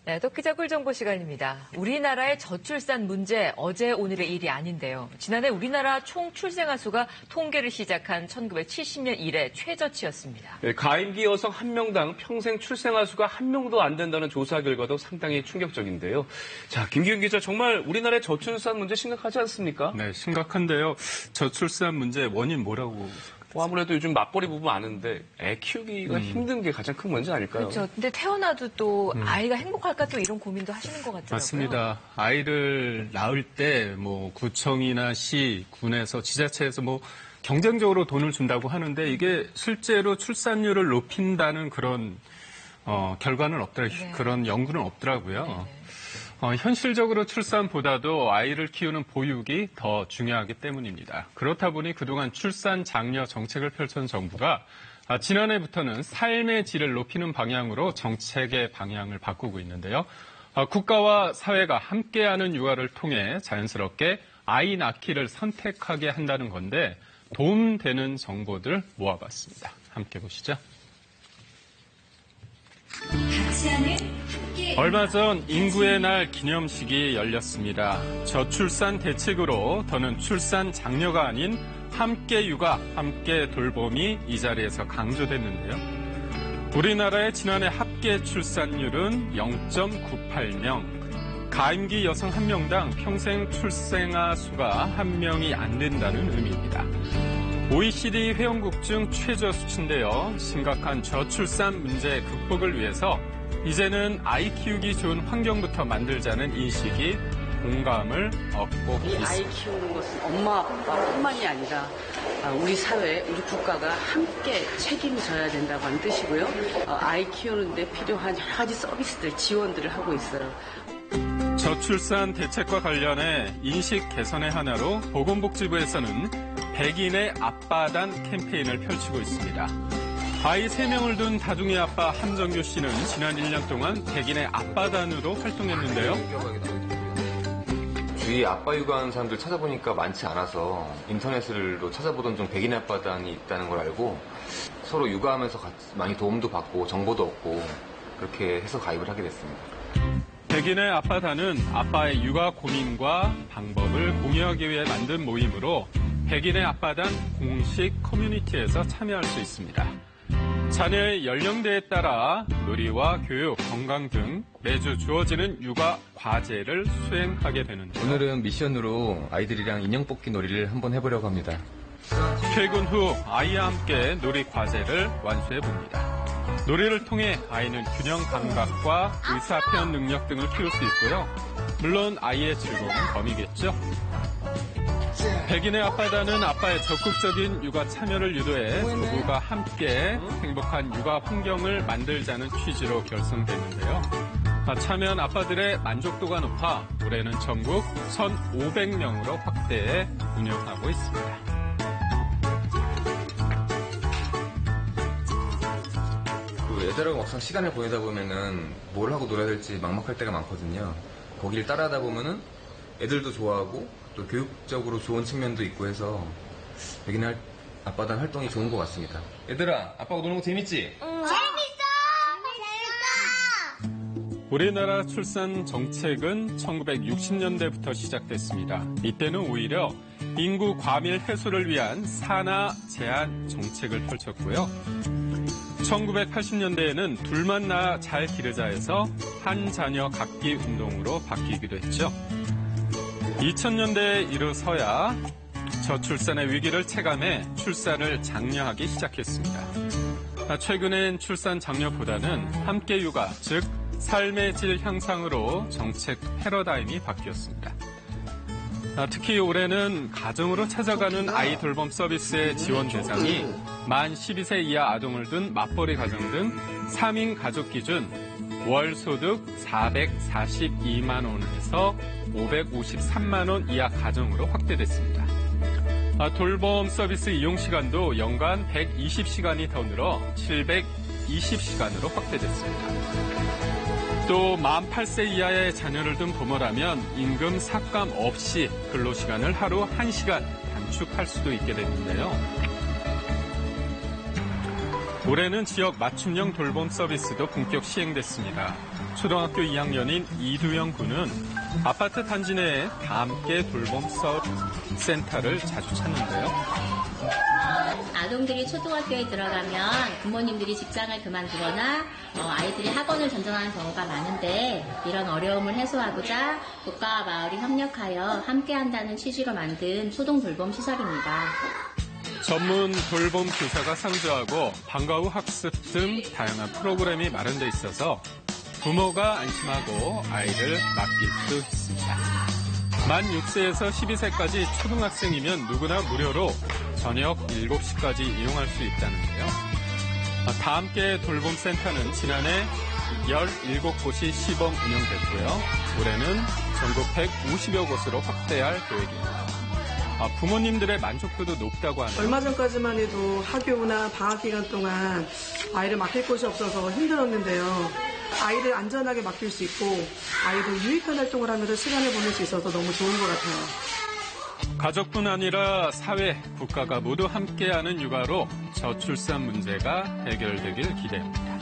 네, 토끼자 꿀정보 시간입니다. 우리나라의 저출산 문제 어제 오늘의 일이 아닌데요. 지난해 우리나라 총 출생아 수가 통계를 시작한 1970년 이래 최저치였습니다. 네, 가임기 여성 1명당 평생 출생아 수가 1명도 안 된다는 조사 결과도 상당히 충격적인데요. 자, 김기훈 기자, 정말 우리나라의 저출산 문제 심각하지 않습니까? 네, 심각한데요. 저출산 문제 원인 뭐라고? 아무래도 요즘 맞벌이 부부 많은데 애 키우기가 힘든 게 가장 큰 문제 아닐까요? 그렇죠. 근데 태어나도 또 아이가 행복할까 또 이런 고민도 하시는 것 같더라고요. 맞습니다. 아이를 낳을 때 뭐 구청이나 시, 군에서 지자체에서 뭐 경쟁적으로 돈을 준다고 하는데 이게 실제로 출산율을 높인다는 그런 결과는 없더라고요. 네. 그런 연구는 없더라고요. 네네. 현실적으로 출산보다도 아이를 키우는 보육이 더 중요하기 때문입니다. 그렇다 보니 그동안 출산 장려 정책을 펼쳐온 정부가 지난해부터는 삶의 질을 높이는 방향으로 정책의 방향을 바꾸고 있는데요. 국가와 사회가 함께하는 육아를 통해 자연스럽게 아이 낳기를 선택하게 한다는 건데 도움되는 정보들 모아봤습니다. 함께 보시죠. 얼마 전 인구의 날 기념식이 열렸습니다. 저출산 대책으로 더는 출산 장려가 아닌 함께 육아, 함께 돌봄이 이 자리에서 강조됐는데요. 우리나라의 지난해 합계 출산율은 0.98명, 가임기 여성 1명당 평생 출생아 수가 1명이 안 된다는 의미입니다. OECD 회원국 중 최저 수치인데요. 심각한 저출산 문제 극복을 위해서 이제는 아이 키우기 좋은 환경부터 만들자는 인식이 공감을 얻고 이 있습니다. 아이 키우는 것은 엄마 아빠뿐만이 아니라 우리 사회, 우리 국가가 함께 책임져야 된다고 하는 뜻이고요. 아이 키우는데 필요한 여러 가지 서비스들, 지원들을 하고 있어요. 저출산 대책과 관련해 인식 개선의 하나로 보건복지부에서는 100인의 아빠단 캠페인을 펼치고 있습니다. 아이 3명을 둔 다둥이 아빠 함정규 씨는 지난 1년 동안 100인의 아빠단으로 활동했는데요. 주위에 아빠 육아하는 사람들 찾아보니까 많지 않아서 인터넷으로 찾아보던 중 100인의 아빠단이 있다는 걸 알고 서로 육아하면서 많이 도움도 받고 정보도 얻고 그렇게 해서 가입을 하게 됐습니다. 100인의 아빠단은 아빠의 육아 고민과 방법을 공유하기 위해 만든 모임으로 100인의 아빠단 공식 커뮤니티에서 참여할 수 있습니다. 자녀의 연령대에 따라 놀이와 교육, 건강 등 매주 주어지는 육아 과제를 수행하게 되는데요. 오늘은 미션으로 아이들이랑 인형 뽑기 놀이를 한번 해보려고 합니다. 퇴근 후 아이와 함께 놀이 과제를 완수해봅니다. 놀이를 통해 아이는 균형 감각과 의사표현 능력 등을 키울 수 있고요. 물론 아이의 즐거움은 덤이겠죠. 100인의 아빠단은 아빠의 적극적인 육아 참여를 유도해 부부가 함께 행복한 육아 환경을 만들자는 취지로 결성됐는데요. 참여한 아빠들의 만족도가 높아 올해는 전국 1,500명으로 확대해 운영하고 있습니다. 애들하고 막상 시간을 보내다 보면은 뭘 하고 놀아야 될지 막막할 때가 많거든요. 거기를 따라하다 보면은 애들도 좋아하고 또 교육적으로 좋은 측면도 있고 해서 100인의 아빠단 활동이 좋은 것 같습니다. 얘들아, 아빠하고 노는 거 재밌지? 재밌어! 우리나라 출산 정책은 1960년대부터 시작됐습니다. 이때는 오히려 인구 과밀 해소를 위한 산하 제한 정책을 펼쳤고요. 1980년대에는 둘만 낳아 잘 기르자에서 한 자녀 갖기 운동으로 바뀌기도 했죠. 2000년대에 이르서야 저출산의 위기를 체감해 출산을 장려하기 시작했습니다. 최근엔 출산 장려보다는 함께 육아, 즉 삶의 질 향상으로 정책 패러다임이 바뀌었습니다. 특히 올해는 가정으로 찾아가는 아이 돌봄 서비스의 지원 대상이 만 12세 이하 아동을 둔 맞벌이 가정 등 3인 가족 기준 월 소득 442만 원에서 553만 원 이하 가정으로 확대됐습니다. 돌봄 서비스 이용 시간도 연간 120시간이 더 늘어 720시간으로 확대됐습니다. 또 만 8세 이하의 자녀를 둔 부모라면 임금 삭감 없이 근로시간을 하루 1시간 단축할 수도 있게 됐는데요. 올해는 지역 맞춤형 돌봄 서비스도 본격 시행됐습니다. 초등학교 2학년인 이두영 군은 아파트 단지 내에 다 함께 돌봄 센터를 자주 찾는데요. 아동들이 초등학교에 들어가면 부모님들이 직장을 그만두거나 아이들이 학원을 전전하는 경우가 많은데 이런 어려움을 해소하고자 국가와 마을이 협력하여 함께한다는 취지로 만든 초등 돌봄 시설입니다. 전문 돌봄 교사가 상주하고 방과 후 학습 등 다양한 프로그램이 마련돼 있어서 부모가 안심하고 아이를 맡길 수 있습니다. 만 6세에서 12세까지 초등학생이면 누구나 무료로 저녁 7시까지 이용할 수 있다는데요. 다 함께 돌봄센터는 지난해 17곳이 시범 운영됐고요. 올해는 전국 150여 곳으로 확대할 계획입니다. 부모님들의 만족도도 높다고 하네요. 얼마 전까지만 해도 학교나 방학 기간 동안 아이를 맡길 곳이 없어서 힘들었는데요. 아이를 안전하게 맡길 수 있고 아이도 유익한 활동을 하면서 시간을 보낼 수 있어서 너무 좋은 것 같아요. 가족뿐 아니라 사회, 국가가 모두 함께하는 육아로 저출산 문제가 해결되길 기대합니다.